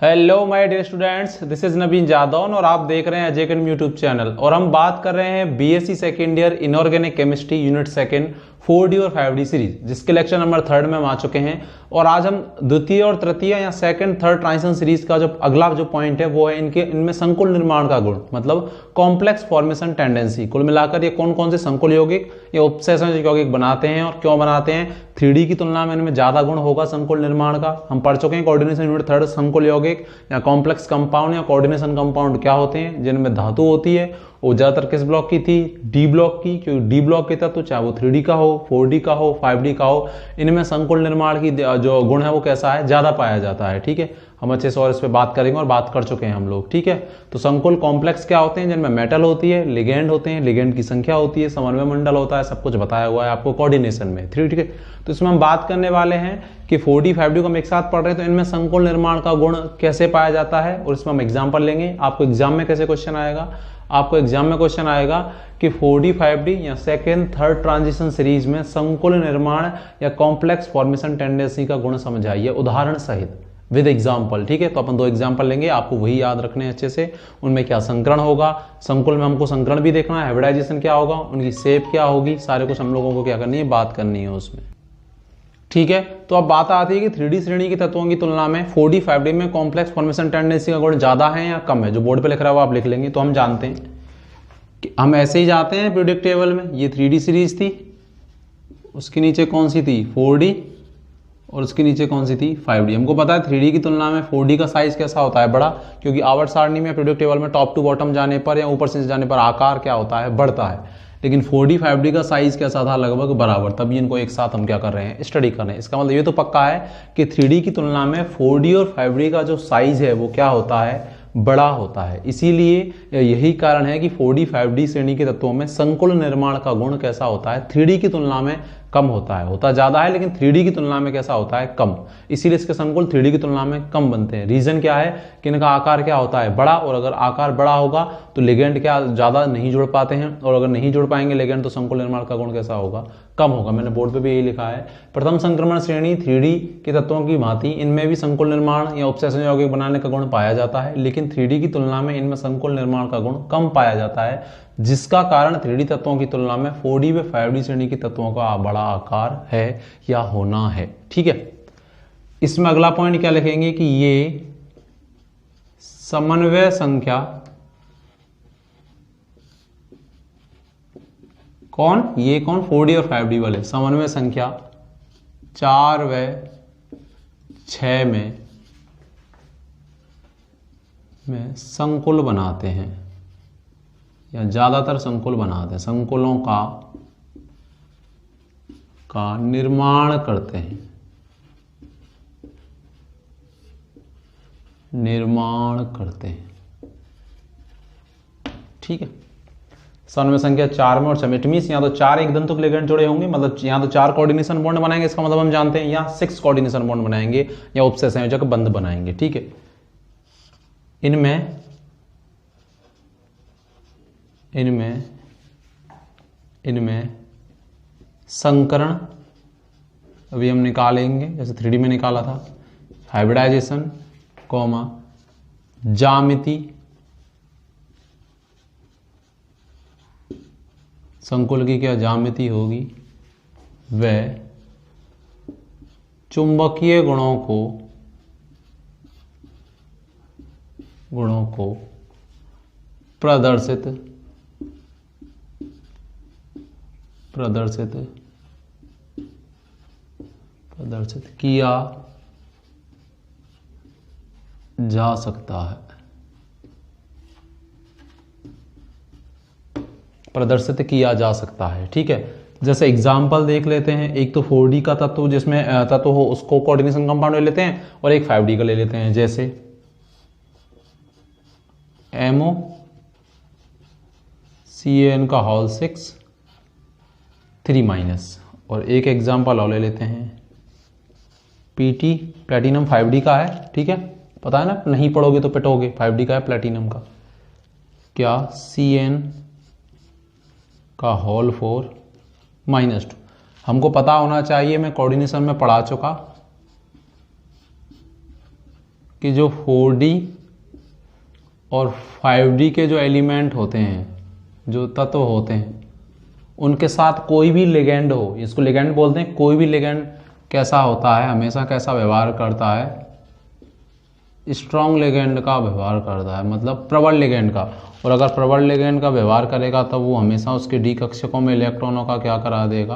Hello my dear students, this is Naveen Jadaun और आप देख रहे हैं अजय अकेडमी यूट्यूब चैनल। और हम बात कर रहे हैं BSc second year inorganic chemistry unit second 4D और 5D सीरीज, जिसके लेक्चर नंबर 3 में हम आ चुके हैं। और आज हम द्वितीय और तृतीय या सेकंड थर्ड ट्रांजिशन सीरीज का जो अगला जो पॉइंट है वो है इनमें संकुल निर्माण का गुण, मतलब कॉम्प्लेक्स फॉर्मेशन टेंडेंसी। कुल मिलाकर ये कौन कौन से संकुल यौगिक या उपसंयोजक यौगिक बनाते हैं और क्यों बनाते हैं। 3D की तुलना में इनमें ज्यादा गुण होगा संकुल निर्माण का। हम पढ़ चुके हैं कोऑर्डिनेशन यूनिट 3 संकुल यौगिक या कॉम्प्लेक्स कंपाउंड या कोऑर्डिनेशन कंपाउंड क्या होते हैं, जिनमें धातु होती है। वो ज्यादातर किस ब्लॉक की थी? डी ब्लॉक की, क्योंकि डी ब्लॉक के तत्व चाहे वो 3D का हो, 4D का हो, 5D का हो, इनमें संकुल निर्माण की जो गुण है वो कैसा है, ज्यादा पाया जाता है। ठीक है, हम अच्छे से और इस पे बात करेंगे और बात कर चुके हैं हम लोग। ठीक है, तो संकुल कॉम्प्लेक्स क्या होते हैं? जिनमें मेटल होती है, लिगेंड होते हैं, लिगेंड की संख्या होती है, समन्वय मंडल होता है, सब कुछ बताया हुआ है आपको कोऑर्डिनेशन में। ठीक है, तो इसमें हम बात करने वाले हैं कि 4D 5D को हम एक साथ पढ़ रहे हैं, तो इनमें संकुल निर्माण का गुण कैसे पाया जाता है और इसमें हम एग्जाम्पल लेंगे। आपको एग्जाम में कैसे क्वेश्चन आएगा? आपको एग्जाम में क्वेश्चन आएगा कि 4D 5D या सेकेंड थर्ड ट्रांजिशन सीरीज में संकुल निर्माण या कॉम्प्लेक्स फॉर्मेशन टेंडेंसी का गुण समझाइए उदाहरण सहित विद एग्जाम्पल। ठीक है, तो अपन 2 एग्जाम्पल लेंगे, आपको वही याद रखने हैं अच्छे से। उनमें क्या संकरण होगा, संकुल में हमको संकरण भी देखना है, हाइब्रिडाइजेशन क्या होगा, उनकी शेप क्या होगी, सारे कुछ हम लोगों को क्या करनी है, बात करनी है उसमें। ठीक है, तो अब बात आती है कि 3D श्रेणी के तत्वों की तुलना में 4D 5D में कॉम्प्लेक्स फॉर्मेशन टेंडेंसी का गुण ज्यादा है या कम है। जो बोर्ड पे लिख रहा है वो आप लिख लेंगे। तो हम जानते हैं कि हम ऐसे ही जाते हैं पीरियोडिक टेबल में। ये 3D सीरीज थी, उसके नीचे कौन सी थी? 4D, और उसके नीचे कौन सी थी? 5D। हमको पता है 3D की तुलना में 4D का साइज कैसा होता है, बड़ा, क्योंकि आवर्त सारणी में पीरियोडिक टेबल में टॉप टू बॉटम जाने पर या ऊपर से जाने पर आकार क्या होता है, बढ़ता है। लेकिन 4D 5D का साइज कैसा था? लगभग बराबर। तभी इनको एक साथ हम क्या कर रहे हैं, स्टडी कर रहे हैं। इसका मतलब ये तो पक्का है कि 3D की तुलना में 4D और 5D का जो साइज है वो क्या होता है, बड़ा होता है। इसीलिए यही कारण है कि 4D 5D श्रेणी के तत्वों में संकुल निर्माण का गुण कैसा होता है, 3D की तुलना में कम होता है। होता ज्यादा है लेकिन 3D की तुलना में कैसा होता है, कम। इसीलिए इसके संकुल 3D की तुलना में कम बनते हैं। रीजन क्या है कि इनका आकार क्या होता है, बड़ा। और अगर आकार बड़ा होगा तो लिगेंड क्या ज्यादा नहीं जुड़ पाते हैं, और अगर नहीं जुड़ पाएंगे लिगेंड तो संकुल निर्माण का गुण कैसा होगा, कम होगा। मैंने बोर्ड पे भी यही लिखा है। प्रथम संक्रमण श्रेणी 3D के तत्वों की भांति इनमें भी संकुल निर्माण या उपसंयोजक यौगिक बनाने का गुण पाया जाता है, लेकिन 3D की तुलना में इनमें संकुल निर्माण का गुण कम पाया जाता है, जिसका कारण 3D तत्वों की तुलना में 4D व 5D श्रेणी के तत्वों का बड़ा आकार है या होना है। ठीक है, इसमें अगला पॉइंट क्या लिखेंगे कि ये समन्वय संख्या कौन, ये कौन, 4D और 5D वाले समन्वय संख्या 4 व 6 में संकुल बनाते हैं या ज्यादातर संकुल बनाते हैं, संकुलों का निर्माण करते हैं, निर्माण करते हैं। ठीक है, समन्वय संख्या 4 में और 6 में। इट मींस यहाँ तो 4 एक दंतुक लिगेंड जुड़े होंगे, मतलब यहाँ तो 4 कोऑर्डिनेशन बॉन्ड बनाएंगे। इसका मतलब हम जानते हैं यहाँ 6 कोऑर्डिनेशन बॉन्ड बनाएंगे या उपसंयोजक बंध बनाएंगे। ठीक है, इनमें संकरण अभी हम निकालेंगे, जैसे 3D में निकाला था। हाइब्रिडाइजेशन, ज्यामिति, संकुल की क्या ज्यामिति होगी, व चुंबकीय गुणों को प्रदर्शित किया जा सकता है, प्रदर्शित किया जा सकता है। ठीक है, जैसे एग्जाम्पल देख लेते हैं। एक तो 4D का तत्व जिसमें तत्व हो उसको कोऑर्डिनेशन कंपाउंड ले लेते हैं, और एक 5D का ले लेते हैं, जैसे MoCN का होल 6 3-। और एक एग्जाम्पल और ले लेते हैं, PT प्लेटिनम 5D का है। ठीक है, पता है ना, नहीं पढ़ोगे तो पिटोगे। 5D का है प्लेटिनम का, क्या CN का होल 4-2। हमको पता होना चाहिए, मैं कोऑर्डिनेशन में पढ़ा चुका, कि जो 4D और 5D के जो एलिमेंट होते हैं, जो तत्व होते हैं, उनके साथ कोई भी लिगेंड हो, इसको लिगेंड बोलते हैं, कोई भी लिगेंड कैसा होता है, हमेशा कैसा व्यवहार करता है, स्ट्रॉन्ग लिगेंड का व्यवहार करता है, मतलब प्रबल लिगेंड का। और अगर प्रबल लिगेंड का व्यवहार करेगा तब वो हमेशा उसके डी कक्षकों में इलेक्ट्रॉनों का क्या करा देगा,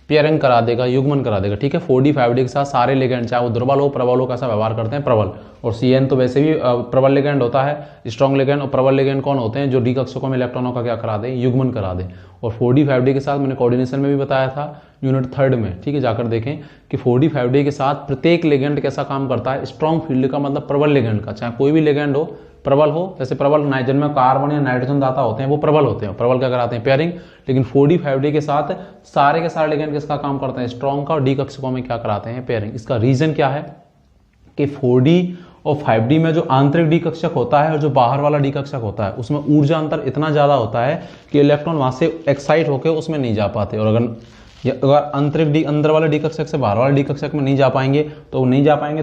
पेयरिंग करा देगा, युग्मन करा देगा। ठीक है, 4D 5D के साथ सारे लिगेंड चाहे वो दुर्बल हो प्रबल हो कैसा व्यवहार करते हैं, प्रबल। और CN तो वैसे भी प्रबल लिगेंड होता है, स्ट्रॉन्ग लिगेंड। और प्रबल लिगेंड कौन होते हैं, जो डी कक्षकों में इलेक्ट्रॉनों का क्या करा दें, युग्मन करा दें। और 4D 5D के साथ मैंने कोऑर्डिनेशन में भी बताया था यूनिट 3 में, ठीक है, जाकर देखें कि 4D 5D के साथ प्रत्येक लिगेंड कैसा काम करता है, स्ट्रॉन्ग फील्ड का, मतलब प्रबल लिगेंड का। चाहे कोई भी लिगेंड हो, प्रबल हो, जैसे प्रबल जिनमें कार्बन या नाइट्रोजन दाता होते हैं वो प्रबल होते हैं, प्रबल क्या कराते हैं, पेयरिंग। लेकिन 4D 5D के साथ सारे के सारे लिगेंड किसका काम करते हैं, स्ट्रॉन्ग का, और डी कक्षकों में क्या कराते हैं, पेयरिंग। इसका रीजन क्या है कि 4D और 5D में जो आंतरिक डी कक्षक होता है और जो बाहर वाला डी कक्षक होता है उसमें ऊर्जा अंतर इतना ज्यादा होता है कि इलेक्ट्रॉन वहां से एक्साइट होकर उसमें नहीं जा पाते। और अगर आंतरिक अंदर वाले डी कक्षक से बाहर वाले डी कक्षक में नहीं जा पाएंगे तो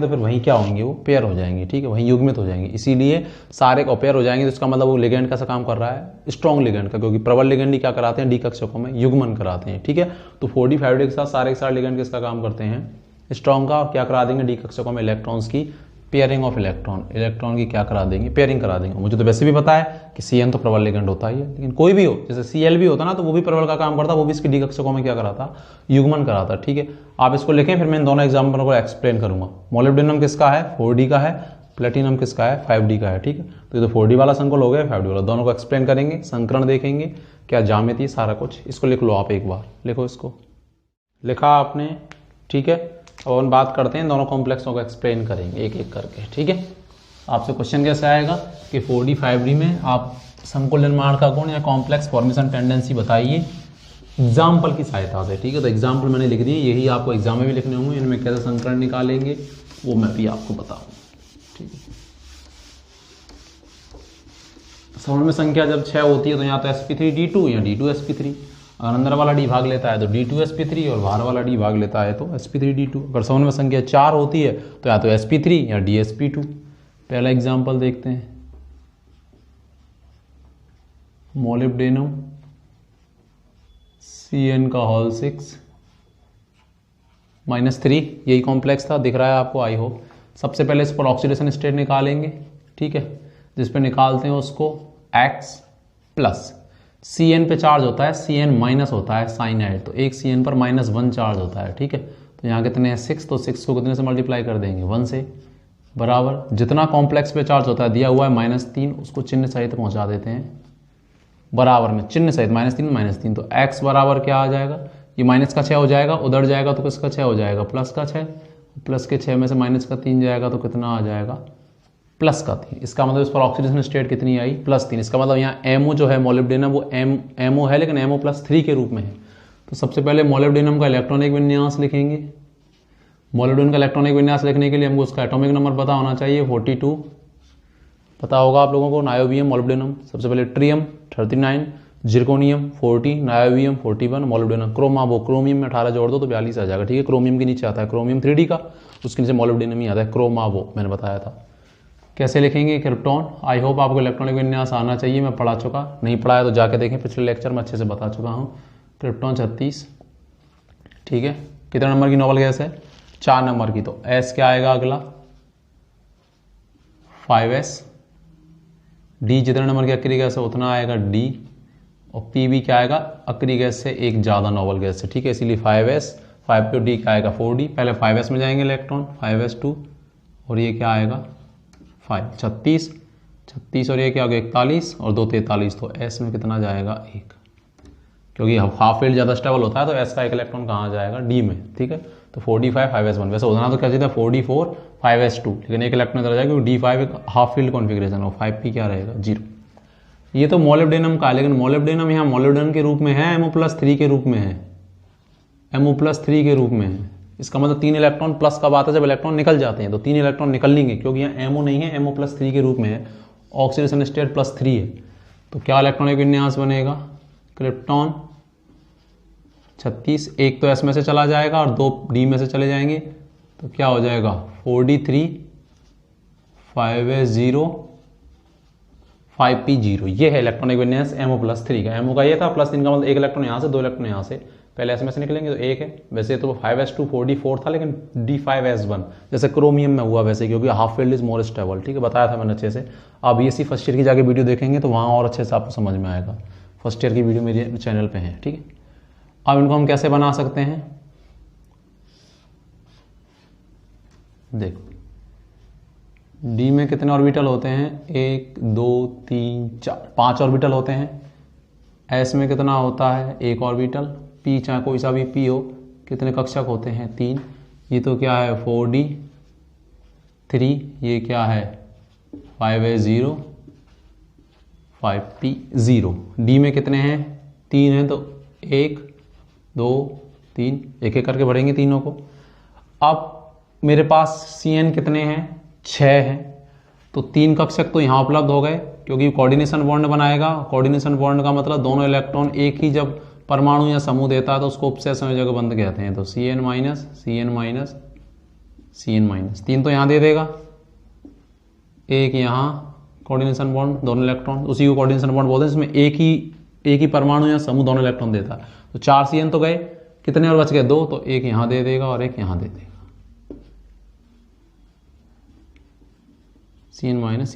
फिर वहीं क्या होंगे, वो पेयर हो जाएंगे। ठीक है, वहीं युग्मित हो जाएंगे। इसीलिए सारे को पेयर हो जाएंगे, तो इसका मतलब वो लिगेंड कैसा काम कर रहा है, स्ट्रॉन्ग लिगेंड का, क्योंकि प्रबल लिगेंड ही क्या कराते हैं, डी कक्षकों में युग्मन कराते हैं। ठीक है, तो 4D 5D के साथ सारे लिगेंड किसका काम करते हैं, स्ट्रॉन्ग का, और क्या करा देंगे, डी कक्षकों में इलेक्ट्रॉन्स की पेयरिंग ऑफ इलेक्ट्रॉन की क्या करा देंगे, पेयरिंग करा देंगे। मुझे तो वैसे भी पता है कि CN तो प्रबल लिगेंड होता ही है, लेकिन कोई भी हो, जैसे Cl भी होता ना, तो वो भी प्रबल का काम करता, वो भी इसकी डी कक्षकों में क्या कराता, युग्मन कराता। ठीक है, आप इसको लिखें, फिर मैं इन दोनों एग्जाम्पल को एक्सप्लेन करूंगा। मोलिब्डेनम किसका है, 4D का है, प्लेटिनम किसका है, 5D का है। ठीक है, तो ये तो 4D वाला संकुल हो गया, 5D वाला, दोनों को एक्सप्लेन करेंगे, संकरण देखेंगे, क्या ज्यामिति, सारा कुछ। इसको लिख लो आप, एक बार लिखो, इसको लिखा आपने। ठीक है, अब हम बात करते हैं, दोनों कॉम्प्लेक्सों को एक्सप्लेन करेंगे एक एक करके। ठीक है, आपसे क्वेश्चन कैसे आएगा कि 4D 5D में आप संकुल निर्माण का गुण या कॉम्प्लेक्स फॉर्मेशन टेंडेंसी बताइए एग्जाम्पल की सहायता से। ठीक है, तो एग्जाम्पल मैंने लिख दिए, यही आपको एग्जाम में भी लिखने होंगे, इनमें कैसे संकरण निकालेंगे वो मैं भी आपको बताऊंगा। ठीक है, समूह में संख्या जब 6 होती है तो यहाँ तो sp3d2 या d2sp3, अगर अंदर वाला डी भाग लेता है तो d2sp3 और बाहर वाला डी भाग लेता है तो sp3d2। अगर समूह में संख्या 4 होती है तो या तो sp3 या dsp2। पहला एग्जाम्पल देखते हैं, मोलिब्डेनम CN का होल 6 -3, यही कॉम्प्लेक्स था, दिख रहा है आपको, आई होप। सबसे पहले इस पर ऑक्सीडेशन स्टेट निकालेंगे। ठीक है, जिस पे निकालते हैं उसको X प्लस, CN पे चार्ज होता है, CN माइनस होता है साइनाइड, तो एक CN पर -1 चार्ज होता है। ठीक है, तो यहाँ कितने हैं 6, तो 6 को कितने से मल्टीप्लाई कर देंगे 1 से, बराबर जितना कॉम्प्लेक्स पे चार्ज होता है दिया हुआ है -3, उसको चिन्ह सहित पहुंचा देते हैं बराबर में, चिन्ह सहित -3 तो x बराबर क्या आ जाएगा, ये माइनस का 6 हो जाएगा, उधर जाएगा तो किसका 6 हो जाएगा, प्लस का 6, प्लस के 6 में से माइनस का 3 जाएगा तो कितना आ जाएगा, प्लस का 3। इसका मतलब इस पर ऑक्सीडेशन स्टेट कितनी आई, +3। इसका मतलब यहाँ एमओ जो है मोलिब्डेनम वो एमओ है, लेकिन एमओ +3 के रूप में है। तो सबसे पहले मोलिब्डेनम का इलेक्ट्रॉनिक विन्यास लिखेंगे। मोलिब्डेनम का इलेक्ट्रॉनिक विन्यास लिखने के लिए हमको उसका एटॉमिक नंबर पता होना चाहिए, 42 पता होगा आप लोगों को। नायोबियम मोलिब्डेनम, सबसे पहले Triumf 39, zirconium 40, niobium 41, molybdenum. Chromium में 18 जोड़ दो तो 42 आ जाएगा। ठीक है, क्रोमियम के नीचे आता है क्रोमियम 3D का, उसके नीचे मोलिब्डेनम ही आता है, क्रोमावो मैंने बताया था। कैसे लिखेंगे, क्रिप्टॉन। आई होप आपको इलेक्ट्रॉनिक विन्यास आना चाहिए, मैं पढ़ा चुका, नहीं पढ़ाया तो जाके देखें, पिछले लेक्चर में अच्छे से बता चुका हूँ। क्रिप्टॉन 36। ठीक है, कितने नंबर की नोबल गैस है, 4 नंबर की, तो एस क्या आएगा अगला 5s। डी जितने नंबर की अक्रिय गैस है उतना आएगा डी, और पी भी क्या आएगा, अक्रिय गैस से एक ज़्यादा नोबल गैस है। ठीक है, इसीलिए 5s, 5 पे डी क्या आएगा 4d। पहले 5s में जाएंगे इलेक्ट्रॉन, 5s2, और ये क्या आएगा 5, 36 और ये क्या हो गया 41 और 2 43, तो एस में कितना जाएगा 1, क्योंकि हाफ फील्ड ज़्यादा स्टेबल होता है तो एस का एक इलेक्ट्रॉन कहाँ जाएगा, डी में। ठीक है, तो 4d5 5s1, वैसे होना तो क्या चाहिए था 4d4 5s2, लेकिन एक इलेक्ट्रॉन इधर जाएगा क्योंकि d5 एक हाफ फील्ड कॉन्फिगरेशन हो, 5p क्या रहेगा 0। ये तो मोलिब्डेनम का, लेकिन मोलिब्डेनम यहाँ मोलिब्डेनम के रूप में है, MO+3 के रूप में है, MO+3 के रूप में है। इसका मतलब 3 इलेक्ट्रॉन प्लस कब आता है, जब इलेक्ट्रॉन निकल जाते हैं, तो 3 इलेक्ट्रॉन निकलेंगे, क्योंकि यहाँ MO नहीं है, MO+3 के रूप में है, ऑक्सीडेशन स्टेट +3 है। तो क्या इलेक्ट्रॉनिक विन्यास बनेगा, क्रिप्टॉन 36, एक तो एस में से चला जाएगा और 2 डी में से चले जाएंगे, तो क्या हो जाएगा 4d3 5s0 5p0, ये है इलेक्ट्रॉनिक कन्वीनियंस MO+3 का। MO का ये था, +3 का मतलब एक इलेक्ट्रॉन यहाँ से, दो इलेक्ट्रॉन यहाँ से, पहले S में से निकलेंगे तो एक है। वैसे तो 5s2 4d4 था, लेकिन d5s1 जैसे क्रोमियम में हुआ वैसे, क्योंकि half field is more stable. ठीक है, बताया था मैंने अच्छे से। आप BSc फर्स्ट ईयर की जाके वीडियो देखेंगे तो वहाँ और अच्छे से आपको समझ में आएगा। फर्स्ट ईयर की वीडियो मेरे चैनल पे है। ठीक है, अब इनको हम कैसे बना सकते हैं, देखो डी में कितने ऑर्बिटल होते हैं, 1 2 3 4 5 ऑर्बिटल होते हैं। एस में कितना होता है, 1 ऑर्बिटल। पी चाहे कोई सा भी पी हो, कितने कक्षक होते हैं, 3। ये तो क्या है 4d3, ये क्या है 5s0 5p0। डी में कितने हैं, 3 हैं, तो 1 2 3 एक एक करके बढ़ेंगे तीनों को। अब मेरे पास CN कितने हैं, 6 हैं, तो 3 कक्षक तो यहाँ उपलब्ध हो गए, क्योंकि कोऑर्डिनेशन बॉन्ड बनाएगा। कोऑर्डिनेशन बॉन्ड का मतलब दोनों इलेक्ट्रॉन एक ही जब परमाणु या समूह देता है तो उसको उपसय संयोजक बंध कहते हैं। तो CN minus CN minus CN minus, 3 तो यहाँ दे देगा, एक यहाँ कोऑर्डिनेशन बॉन्ड दोनों इलेक्ट्रॉन, उसी को कोऑर्डिनेशन बॉन्ड बोलते हैं, जिसमें एक ही परमाणु या समूह दोनों इलेक्ट्रॉन देता है। तो 4 CN तो गए, कितने और बच गए, 2, तो एक यहाँ दे देगा और एक यहाँ दे देगा, CN माइनस।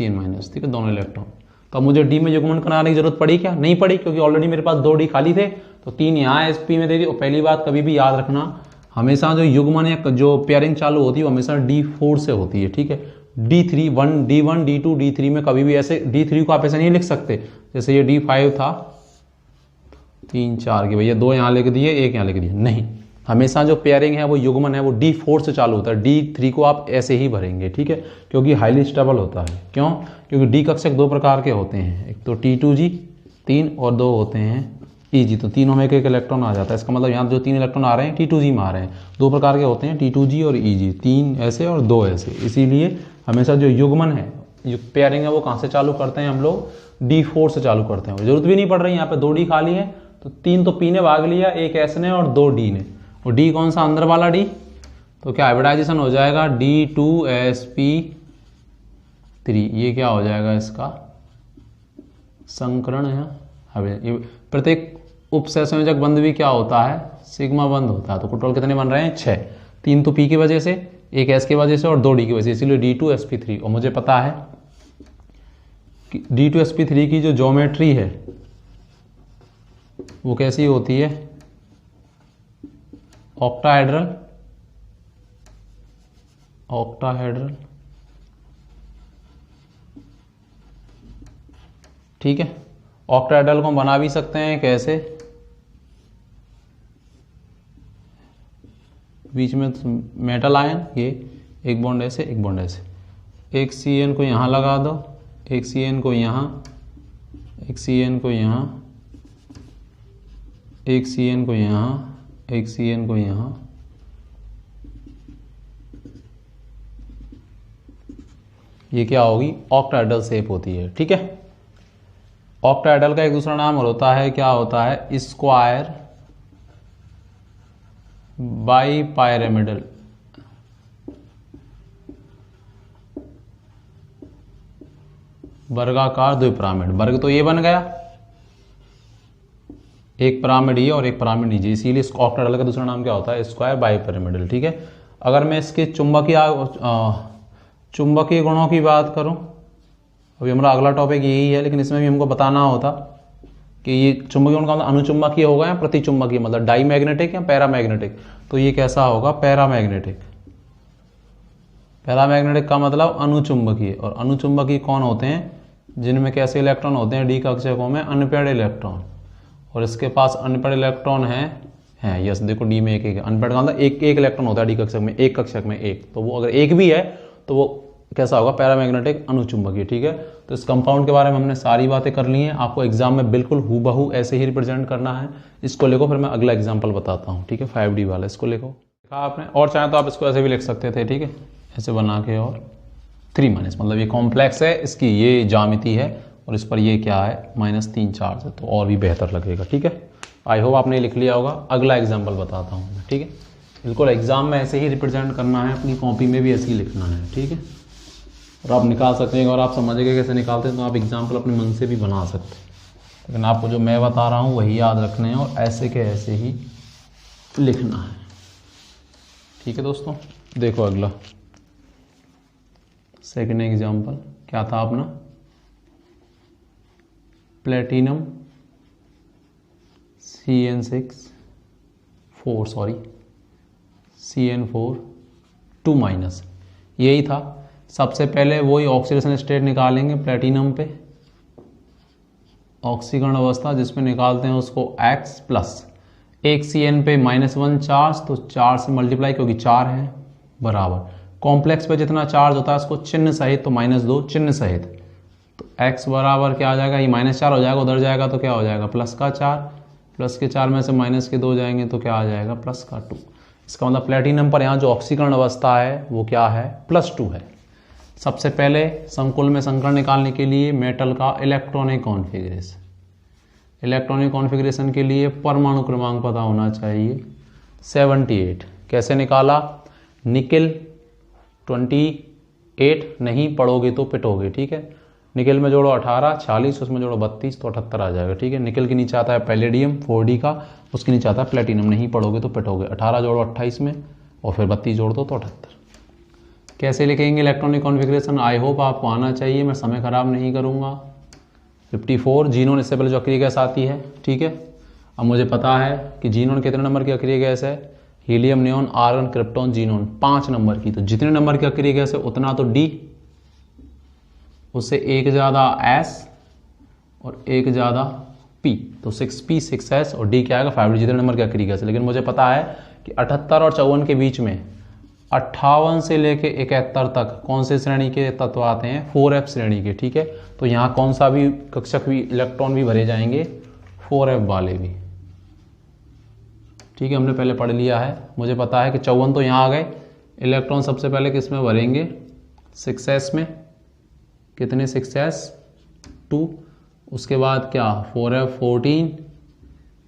ठीक है, दोनों इलेक्ट्रॉन। तो अब मुझे डी में युग्मन कराने की जरूरत पड़ी क्या, नहीं पड़ी, क्योंकि ऑलरेडी मेरे पास 2 डी खाली थे, तो 3 यहाँ SP में दे दी। और पहली बात कभी भी याद रखना, हमेशा जो युग्मन या जो पेयरिंग चालू होती है वो हमेशा D4 से होती है। ठीक है, D3 D1 D2 D3 में कभी भी ऐसे D3 को आप ऐसे नहीं लिख सकते, जैसे ये D5 था 3 4 के, भैया 2 यहाँ लिख दिए, 1 यहाँ लिख दिए, नहीं। हमेशा जो पेयरिंग है वो युग्मन है वो D4 से चालू होता है। D3 को आप ऐसे ही भरेंगे। ठीक है, क्योंकि हाईली स्टेबल होता है। क्यों, क्योंकि डी कक्षक 2 प्रकार के होते हैं, एक तो T2G 3 और 2 होते हैं EG। तो तीनों में एक एक इलेक्ट्रॉन आ जाता है। इसका मतलब यहाँ जो 3 इलेक्ट्रॉन आ रहे हैं T2G में आ रहे हैं। 2 प्रकार के होते हैं, T2G और EG, 3 ऐसे और 2 ऐसे। इसीलिए हमेशा जो युग्मन है, जो पेयरिंग है, वो कहाँ से चालू करते हैं हम लोग, D4 से चालू करते हैं। जरूरत भी नहीं पड़ रही, यहाँ पे 2 डी खाली है, तो 3 तो P ने भाग लिया, 1 S ने और 2 D ने। और D कौन सा, अंदर वाला D, तो क्या हाइब्रिडाइजेशन हो जाएगा, D2sp3। ये क्या हो जाएगा, इसका संकरण है। प्रत्येक उपसय संयोजक बंध भी क्या होता है, सिग्मा बंध होता है। तो टोटल कितने बन रहे हैं, 6। 3 तो P की वजह से, 1 S की वजह से और 2 D की वजह से, इसीलिए D2sp3। और मुझे पता है कि D2sp3 की जो ज्योमेट्री है वो कैसी होती है, ऑक्टाहेड्रल। ठीक है, ऑक्टाहेड्रल को हम बना भी सकते हैं कैसे, बीच में मेटल आयन, ये एक बॉन्ड ऐसे, एक बॉन्ड ऐसे, एक CN को यहाँ लगा दो, एक CN को यहाँ, एक CN को यहाँ, एक CN को यहाँ, एक CN को यहाँ, ये क्या होगी, ऑक्टाहेड्रल शेप होती है। ठीक है, ऑक्टाहेड्रल का एक दूसरा नाम और होता है, क्या होता है, स्क्वायर बाइपिरामिडल। वर्गाकार द्विपिरामिड। वर्ग तो ये बन गया, एक पिरामिड ये और एक पिरामिड नीचे, इसीलिए इस ऑक्टाहेड्रल का दूसरा नाम क्या होता है, स्क्वायर बाइपिरामिडल। ठीक है, अगर मैं इसके चुंबकीय गुणों की बात करूं, अभी हमारा अगला टॉपिक यही है, लेकिन इसमें भी हमको बताना होता कि ये चुंबकीय गुण का मतलब अनुचुंबकीय होगा या प्रतिचुंबकीय, मतलब डाई मैग्नेटिक या पैरामैग्नेटिक। तो ये कैसा होगा, पैरामैग्नेटिक। पैरामैग्नेटिक का मतलब अनुचुंबकीय। और अनुचुंबकीय कौन होते हैं, जिनमें कैसे इलेक्ट्रॉन होते हैं, डी कक्षकों में अनपेयर्ड इलेक्ट्रॉन। और इसके पास अनपेयर्ड इलेक्ट्रॉन है यस, देखो डी में एक एक, अनपेयर्ड का मतलब एक इलेक्ट्रॉन होता है डी कक्षक में, एक कक्षक में एक, तो वो अगर एक भी है तो वो कैसा होगा, पैरामैग्नेटिक अनुचुंबकीय। ठीक है, तो इस कंपाउंड के बारे में हमने सारी बातें कर ली हैं। आपको एग्जाम में बिल्कुल हूबहू ऐसे ही रिप्रेजेंट करना है। इसको लिखो, फिर मैं अगला एग्जाम्पल बताता हूँ। ठीक है, 5D वाला, इसको लिखो, लिखा आपने, और चाहे तो आप इसको ऐसे भी लिख सकते थे। ठीक है, ऐसे बना के, और 3 माइनस, मतलब ये कॉम्प्लेक्स है, इसकी ये ज्यामिति है और इस पर ये क्या है, -3 चार्ज है, तो और भी बेहतर लगेगा। ठीक है, आई होप आपने लिख लिया होगा। अगला एग्जाम्पल बताता हूँ मैं। ठीक है, बिल्कुल एग्जाम में ऐसे ही रिप्रेजेंट करना है, अपनी कॉपी में भी ऐसे ही लिखना है। ठीक है। और आप निकाल सकते हैं। और आप समझ गए कैसे निकालते हैं तो आप एग्जाम्पल अपने मन से भी बना सकते हैं, लेकिन आपको जो मैं बता रहा हूँ वही याद रखने हैं और ऐसे के ऐसे ही लिखना है। ठीक है दोस्तों, देखो अगला सेकेंड एग्जाम्पल क्या था अपना, प्लेटिनम CN4 2 माइनस, यही था। सबसे पहले वही ऑक्सीडेशन स्टेट निकालेंगे प्लेटिनम पे, ऑक्सीकरण अवस्था जिसमें निकालते हैं उसको X प्लस एक CN पे -1 चार्ज, तो 4 से मल्टीप्लाई क्योंकि 4 है बराबर, कॉम्प्लेक्स पे जितना चार्ज होता है उसको चिन्ह सहित तो -2 चिन्ह सहित, तो X बराबर क्या आ जाएगा, ये -4 हो जाएगा, उधर जाएगा तो क्या हो जाएगा +4, प्लस के 4 में से -2 जाएंगे तो क्या आ जाएगा +2। इसका मतलब प्लेटिनम पर यहाँ जो ऑक्सीकरण अवस्था है वो क्या है, +2 है। सबसे पहले संकुल में संकरण निकालने के लिए मेटल का इलेक्ट्रॉनिक कॉन्फ़िगरेशन, इलेक्ट्रॉनिक कॉन्फ़िगरेशन के लिए परमाणु क्रमांक पता होना चाहिए 78। कैसे निकाला, निकेल 28, नहीं पढ़ोगे तो पिटोगे। ठीक है, निकेल में जोड़ो 18, 46 उसमें जोड़ो 32 तो 78 आ जाएगा। ठीक है, निकेल के नीचे आता है पैलेडियम 4D का, उसके नीचे आता है प्लेटिनम, नहीं पढ़ोगे तो पिटोगे। 18 जोड़ो 28 में और फिर 32 जोड़ दो तो 78। कैसे लिखेंगे इलेक्ट्रॉनिक कॉन्फ़िगरेशन, आई होप आपको आना चाहिए, मैं समय खराब नहीं करूँगा। 54 जीनोन, इससे पहले जो अक्रिय गैस आती है। ठीक है, अब मुझे पता है कि जीनोन कितने नंबर की अक्रिय गैस है, helium, neon, argon, krypton, xenon 5 नंबर की, तो जितने नंबर की अक्रिय गैस है उतना तो D, उससे एक ज़्यादा S और एक ज़्यादा P, तो 6P 6S और D क्या आएगा 5D, जितने नंबर की अक्रिय गैस है। लेकिन मुझे पता है कि 78 और 54 के बीच में 58 से लेके 71 तक कौन से श्रेणी के तत्व आते हैं, 4F श्रेणी के। ठीक है, तो यहाँ कौन सा भी कक्षक भी इलेक्ट्रॉन भी भरे जाएंगे, 4F वाले भी। ठीक है, हमने पहले पढ़ लिया है, मुझे पता है कि 54 तो यहाँ आ गए, इलेक्ट्रॉन सबसे पहले किस में भरेंगे, 6S में, कितने 6S 2, उसके बाद क्या 4F 14,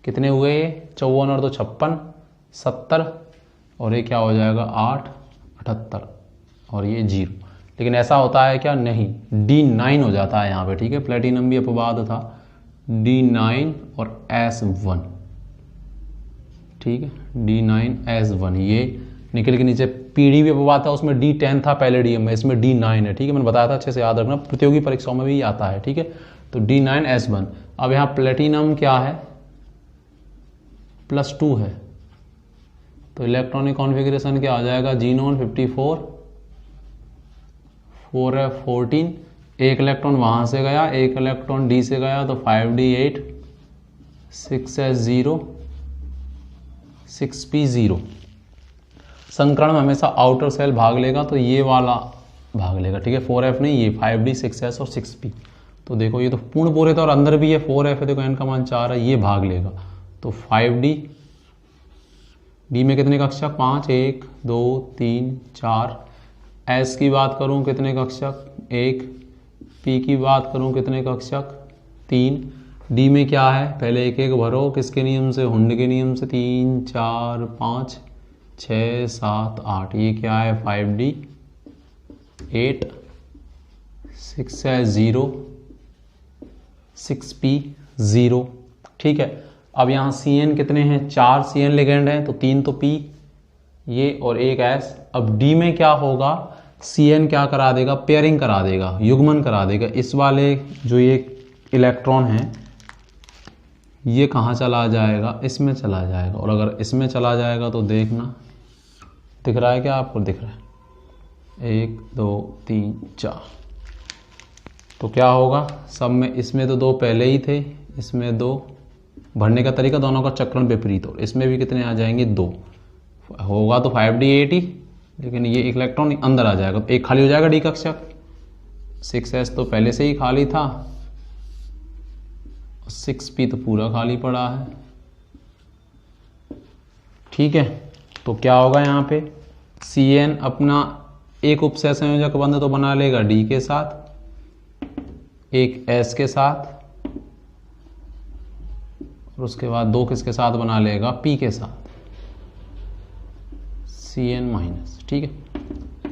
कितने हुए ये 54 और 2 56 70, और ये क्या हो जाएगा 8 78 और ये 0। लेकिन ऐसा होता है क्या, नहीं, D9 हो जाता है यहाँ पे। ठीक है, प्लेटिनम भी अपवाद था, D9 और S1। ठीक है, D9S1, ये निकल के नीचे PD भी अपवाद था, उसमें D10 था पैलेडियम में, इसमें D9 है। ठीक है, मैंने बताया था, अच्छे से याद रखना, प्रतियोगी परीक्षाओं में भी आता है। ठीक है, तो D9S1। अब यहाँ प्लेटिनम क्या है, +2 है, तो इलेक्ट्रॉनिक कॉन्फ़िगरेशन क्या आ जाएगा, जीनोन 54 4F 14, एक इलेक्ट्रॉन वहाँ से गया, एक इलेक्ट्रॉन D से गया, तो 5D 8 6S 0 6P 0। संकरण में हमेशा आउटर सेल भाग लेगा, तो ये वाला भाग लेगा। ठीक है, 4F नहीं, ये 5D 6S और 6P। तो देखो ये तो पूर्ण पूरे तो, और अंदर भी ये 4F है, देखो n का मान 4 है, ये भाग लेगा, तो 5D। D में कितने कक्षक, 5 1 2 3 4। S की बात करूं कितने कक्षक, 1। P की बात करूं कितने कक्षक, 3। D में क्या है, पहले एक एक भरो, किसके नियम से, हुंड के नियम से, 3 4 5 6 7 8। ये क्या है 5D 8 6S 0 6P 0। ठीक है, अब यहाँ CN कितने हैं, 4 CN लिगेंड हैं, तो 3 तो P ये और एक S। अब D में क्या होगा, CN क्या करा देगा, पेयरिंग करा देगा, युग्मन करा देगा। इस वाले जो ये इलेक्ट्रॉन है ये कहाँ चला जाएगा, इसमें चला जाएगा, और अगर इसमें चला जाएगा तो देखना, दिख रहा है क्या आपको, दिख रहा है 1 2 3 4, तो क्या होगा सब में, इसमें तो 2 पहले ही थे, इसमें 2, भरने का तरीका दोनों का चक्रण विपरीत, और इसमें भी कितने आ जाएंगे 2, होगा तो 5D 8 ही, लेकिन ये एक इलेक्ट्रॉन अंदर आ जाएगा, तो एक खाली हो जाएगा D कक्षक। 6S तो पहले से ही खाली था, 6P तो पूरा खाली पड़ा है। ठीक है, तो क्या होगा यहाँ पे, CN अपना एक उपसय संयोजक बंध तो बना लेगा D के साथ, एक S के साथ, और उसके बाद 2 किसके साथ बना लेगा, P के साथ, CN-। ठीक है,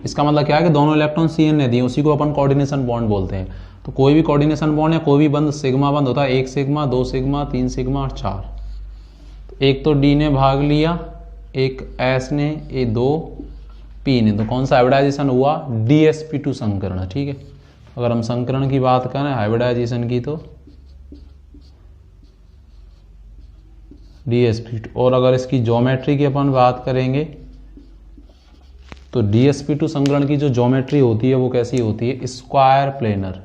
इसका मतलब क्या है कि दोनों इलेक्ट्रॉन CN ने दिए, उसी को अपन कोऑर्डिनेशन बॉन्ड बोलते हैं। तो कोई भी कोऑर्डिनेशन बॉन्ड या कोई भी बंद सिग्मा बंद होता है, 1 सिग्मा, 2 सिग्मा, 3 सिग्मा और 4। तो एक तो D ने भाग लिया, एक S ने, ये 2 P ने, तो कौन सा हाइब्रिडाइजेशन हुआ? DsP2 संकरण। ठीक है, अगर हम संकरण की बात करें हाइब्रिडाइजेशन की तो DsP2। और अगर इसकी ज्योमेट्री की अपन बात करेंगे तो DsP2 संकरण की जो ज्योमेट्री होती है वो कैसी होती है? स्क्वायर प्लेनर,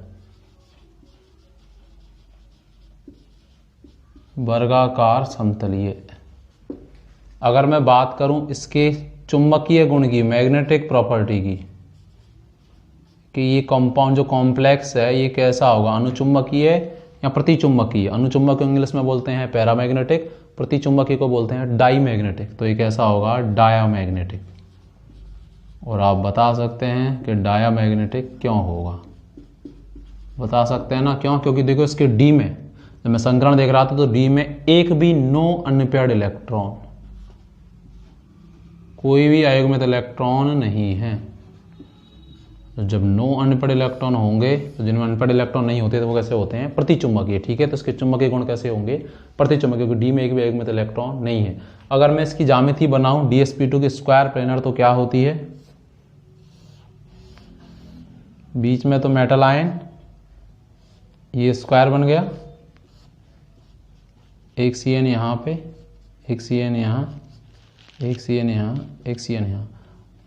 वर्गाकार समतलीय। अगर मैं बात करूं इसके चुंबकीय गुण की, मैग्नेटिक प्रॉपर्टी की, कि ये कंपाउंड जो कॉम्प्लेक्स है ये कैसा होगा? अनुचुंबकीय या प्रतिचुंबकीय? अनुचुंबक इंग्लिश में बोलते हैं पैरामैग्नेटिक, प्रतिचुंबकीय को बोलते हैं डाईमैग्नेटिक। तो ये कैसा होगा? डायामैग्नेटिक। और आप बता सकते हैं कि डायामैग्नेटिक क्यों होगा? बता सकते हैं ना क्यों? क्योंकि देखो इसके डी में, जब मैं संकरण देख रहा था तो डी में एक भी नो अनपेयर्ड इलेक्ट्रॉन, कोई भी अयुग्मित इलेक्ट्रॉन नहीं है। तो जब नो अनपेयर्ड इलेक्ट्रॉन होंगे तो जिनमें अनपेयर्ड इलेक्ट्रॉन नहीं होते तो वो कैसे होते हैं? प्रतिचुंबकीय। ठीक है, तो इसके चुंबकीय गुण कैसे होंगे? प्रतिचुंबकीय, क्योंकि डी में एक भी अयुग्मित इलेक्ट्रॉन नहीं है। अगर मैं इसकी ज्यामिति बनाऊं DsP2 की स्क्वायर प्लेनर, तो क्या होती है? बीच में तो मेटल आयन, ये स्क्वायर बन गया, एक CN यहाँ पे, एक CN यहाँ, एक CN यहाँ, एक CN यहाँ।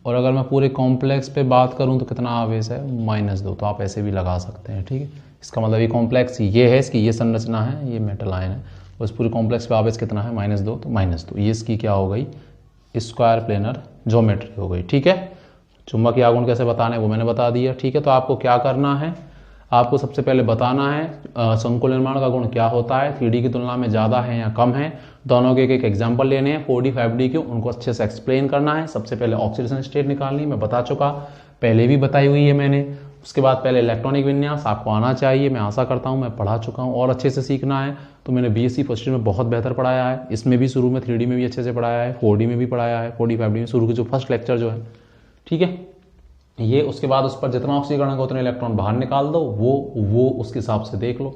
और अगर मैं पूरे कॉम्प्लेक्स पे बात करूं तो कितना आवेश है? -2। तो आप ऐसे भी लगा सकते हैं। ठीक है, इसका मतलब ये कॉम्प्लेक्स ये है, इसकी ये संरचना है, ये मेटल आयन है, और इस पूरे कॉम्प्लेक्स पे आवेश कितना है? -2। तो -2 ये इसकी क्या हो गई? स्क्वायर प्लेनर ज्योमेट्री हो गई। ठीक है, चुंबकीय आघूर्ण कैसे बताना है वो मैंने बता दिया। ठीक है, तो आपको क्या करना है? आपको सबसे पहले बताना है संकुल निर्माण का गुण क्या होता है, 3D की तुलना में ज़्यादा है या कम है। दोनों के एक एग्जाम्पल लेने हैं, 4D 5D के, उनको अच्छे से एक्सप्लेन करना है। सबसे पहले ऑक्सीडेशन स्टेट निकालनी, मैं बता चुका, पहले भी बताई हुई है मैंने। उसके बाद पहले इलेक्ट्रॉनिक विन्यास आपको आना चाहिए, मैं आशा करता हूँ, मैं पढ़ा चुका हूँ। और अच्छे से सीखना है तो मैंने BSc फर्स्ट ईयर में बहुत बेहतर पढ़ाया है, इसमें भी शुरू में 3D में भी अच्छे से पढ़ाया है, 4D में भी पढ़ाया है, 4D 5D में शुरू के जो फर्स्ट लेक्चर जो है। ठीक है, ये उसके बाद उस पर जितना ऑक्सीकरण होगा उतने इलेक्ट्रॉन बाहर निकाल दो, वो उसके हिसाब से देख लो,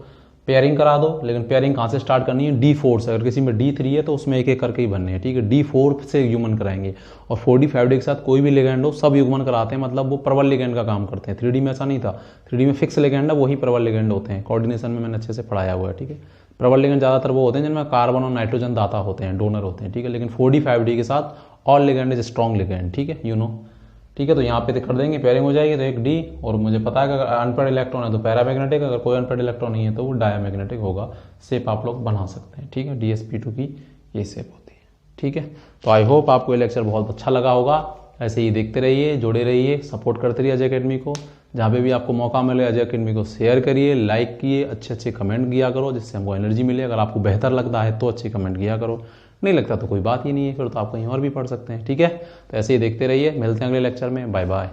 पेयरिंग करा दो। लेकिन पेयरिंग कहाँ से स्टार्ट करनी है? D4 से। अगर किसी में D3 है तो उसमें एक एक करके ही बनने हैं। ठीक है, D4 से युग्मन कराएंगे। और 4D 5D के साथ कोई भी लिगेंड हो सब युग्मन कराते हैं, मतलब वो प्रबल लिगेंड का काम करते हैं। 3D में ऐसा नहीं था, 3D में फिक्स लिगेंड है, वही प्रबल लिगेंड होते हैं। कोऑर्डिनेशन में मैंने अच्छे से पढ़ाया हुआ है। ठीक है, प्रबल लिगेंड ज़्यादातर वो होते हैं जिनमें कार्बन और नाइट्रोजन दाता होते हैं, डोनर होते हैं। ठीक है, लेकिन 4D 5D के साथ all ligand is strong ligand. ठीक है, यू नो। ठीक है, तो यहाँ पे कर देंगे, पेयरिंग हो जाएगी, तो एक D। और मुझे पता है कि अगर अनपेयर्ड इलेक्ट्रॉन है तो पैरामैग्नेटिक, अगर कोई अनपेयर्ड इलेक्ट्रॉन नहीं है तो वो डायामैग्नेटिक होगा। शेप आप लोग बना सकते हैं। ठीक है, DsP2 की ये शेप होती है। ठीक है, तो आई होप आपको ये लेक्चर बहुत अच्छा लगा होगा। ऐसे ही देखते रहिए, जुड़े रहिए, सपोर्ट करते रहिए अजय अकेडमी को। जहाँ पे भी आपको मौका मिले अजय अकेडमी को शेयर करिए, लाइक किए, अच्छे अच्छे कमेंट किया करो, जिससे हमको एनर्जी मिले। अगर आपको बेहतर लगता है तो अच्छे कमेंट किया करो, नहीं लगता तो कोई बात ही नहीं है, फिर तो आप कहीं और भी पढ़ सकते हैं। ठीक है, तो ऐसे ही देखते रहिए, मिलते हैं अगले लेक्चर में। Bye bye.